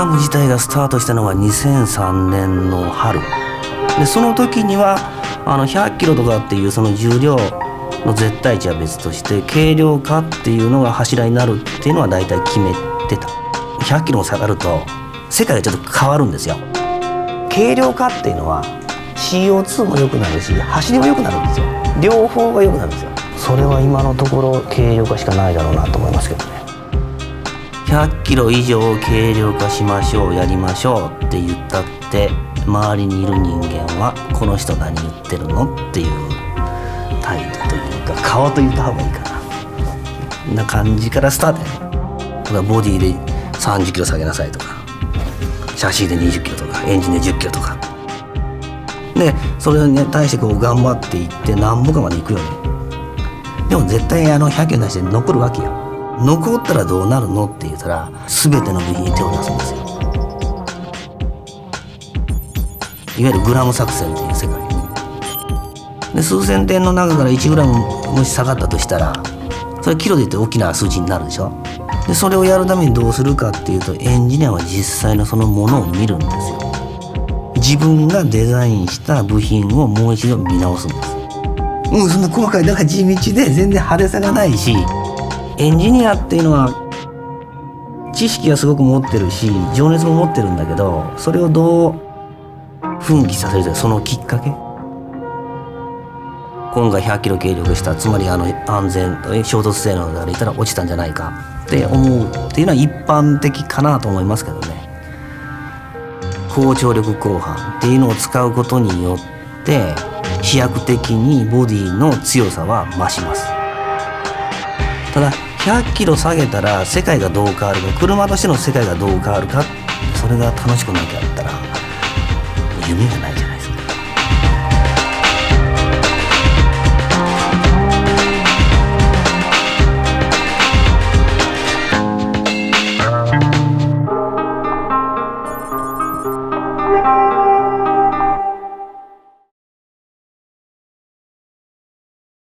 ラム自体がスタートしたのが2003年の春で、その時には100キロとかっていうその重量の絶対値は別として、軽量化っていうのが柱になるっていうのは大体決めてた。100キロも下がると世界がちょっと変わるんですよ。軽量化っていうのは CO2 も良くなるし走りも良くなるんですよ。両方が良くなるんですよ。それは今のところ軽量化しかないだろうなと思いますけどね。100キロ以上軽量化しましょう、やりましょうって言ったって周りにいる人間はこの人何言ってるのっていう態度というか顔と言った方がいいかな、な感じからスタートやね。ボディで30キロ下げなさいとか、シャシーで20キロとか、エンジンで10キロとかで、それに対してこう頑張っていって何歩かまで行くよね。でも絶対100キロに対して残るわけよ。残ったらどうなるのって言ったら全ての部品に手を出すんですよ。いわゆるグラム作戦っていう世界で、数千点の中から1グラムもし下がったとしたらそれキロで言って大きな数値になるでしょ。でそれをやるためにどうするかっていうと、エンジニアは実際のそのものを見るんですよ。自分がデザインした部品をもう一度見直すんです。そんな細かい、だから地道で全然派手さがないし、エンジニアっていうのは知識はすごく持ってるし情熱も持ってるんだけど、それをどう奮起させるか、そのきっかけ。今回100キロ軽量化した、つまり安全衝突性能で歩いたら落ちたんじゃないかって思うっていうのは一般的かなと思いますけどね。高張力鋼板っていうのを使うことによって飛躍的にボディの強さは増します。ただ100キロ下げたら世界がどう変わるか、車としての世界がどう変わるか、それが楽しくなきゃったら夢がないじゃん。